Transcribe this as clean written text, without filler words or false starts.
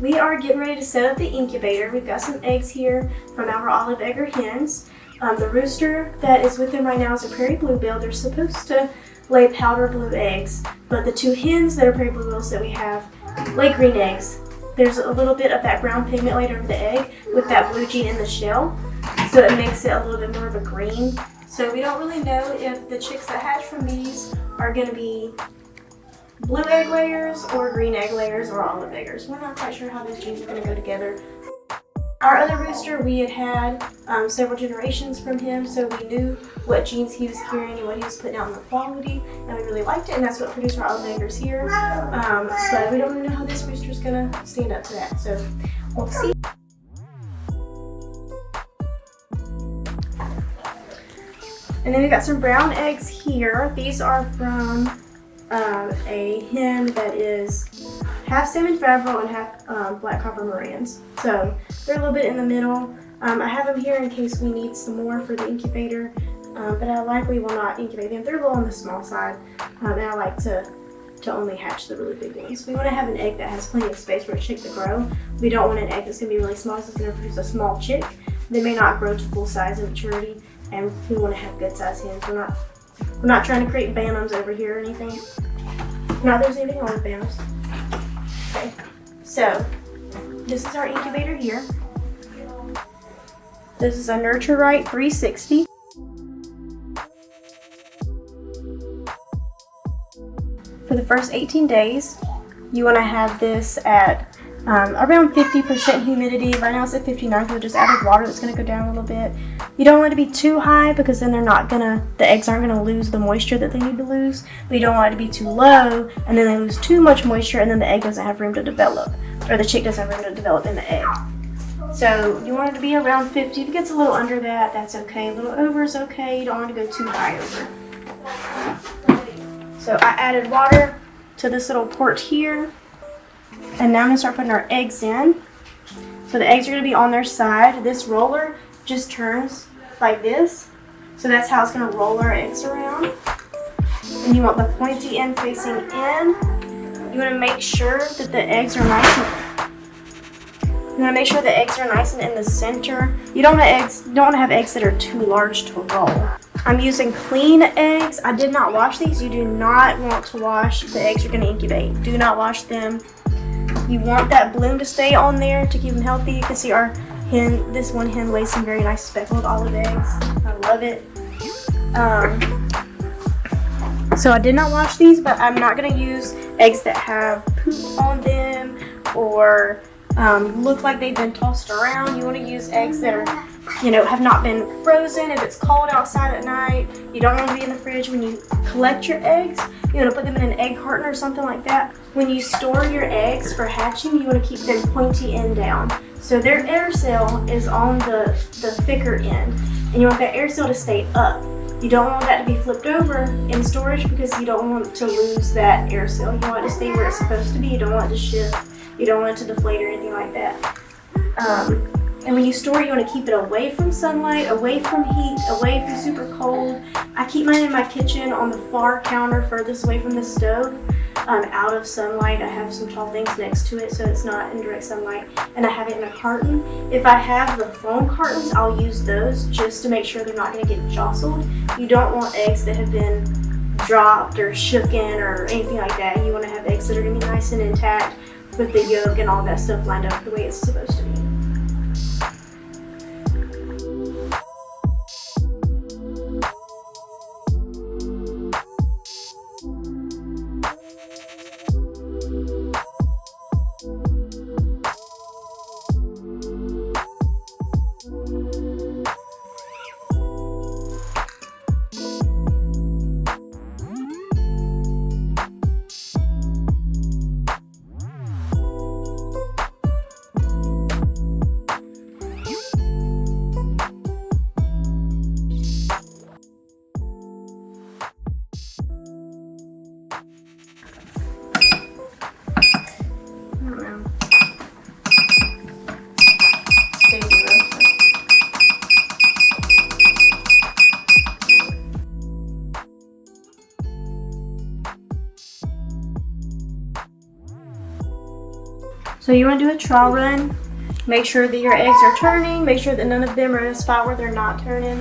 We are getting ready to set up the incubator. We've got some eggs here from our olive egger hens. The rooster that is with them right now is a prairie bluebill. They're supposed to lay powder blue eggs, but the two hens that are prairie bluebills that we have lay green eggs. There's a little bit of that brown pigment laid over the egg with that blue gene in the shell, so it makes it a little bit more of a green. So we don't really know if the chicks that hatch from these are going to be blue egg layers or green egg layers or olive eggers. We're not quite sure how those genes are going to go together. Our other rooster, we had several generations from him, so we knew what genes he was carrying and what he was putting out in the quality, and we really liked it, and that's what produced our olive eggers here. But we don't really know how this rooster is going to stand up to that, so we'll see. And then we got some brown eggs here. These are from a hen that is half salmon favre and half black copper Morans. So they're a little bit in the middle. I have them here in case we need some more for the incubator, but I likely will not incubate them. They're a little on the small side, and I like to only hatch the really big ones. We want to have an egg that has plenty of space for a chick to grow. We don't want an egg that's going to be really small, so it's going to produce a small chick. They may not grow to full size and maturity, and we want to have good sized hens. We're not trying to create bantams over here or anything. Not there's anything wrong with bantams. Okay, so this is our incubator here. This is a Nurture Right 360. For the first 18 days, you want to have this at around 50% humidity. Right now it's at 59 because I just added water that's going to go down a little bit. You don't want it to be too high because then the eggs aren't going to lose the moisture that they need to lose. But you don't want it to be too low and then they lose too much moisture and then the egg doesn't have room to develop, or the chick doesn't have room to develop in the egg. So you want it to be around 50. If it gets a little under that, that's okay. A little over is okay. You don't want to go too high over. So I added water to this little port here. And now I'm going to start putting our eggs in. So the eggs are going to be on their side. This roller just turns like this. So that's how it's going to roll our eggs around. And you want the pointy end facing in. You want to make sure that the eggs are nice and in the center. You don't want to have eggs that are too large to roll. I'm using clean eggs. I did not wash these. You do not want to wash the eggs you're going to incubate. Do not wash them. You want that bloom to stay on there to keep them healthy. You can see our hen, this one hen lays some very nice speckled olive eggs. I love it. So I did not wash these, but I'm not going to use eggs that have poop on them or look like they've been tossed around. You want to use eggs that are, have not been frozen. If it's cold outside at night, you don't want to be in the fridge. When you collect your eggs, you want to put them in an egg carton or something like that. When you store your eggs for hatching, you want to keep them pointy end down. So their air cell is on the thicker end, and you want that air cell to stay up. You don't want that to be flipped over in storage because you don't want to lose that air cell. You want it to stay where it's supposed to be. You don't want it to shift. You don't want it to deflate or anything like that. And when you store it, you want to keep it away from sunlight, away from heat, away from super cold. I keep mine in my kitchen on the far counter furthest away from the stove, out of sunlight. I have some tall things next to it so it's not in direct sunlight. And I have it in a carton. If I have the foam cartons, I'll use those just to make sure they're not going to get jostled. You don't want eggs that have been dropped or shooken or anything like that. You want to have eggs that are going to be nice and intact with the yolk and all that stuff lined up the way it's supposed to be. So you want to do a trial run. Make sure that your eggs are turning. Make sure that none of them are in a spot where they're not turning.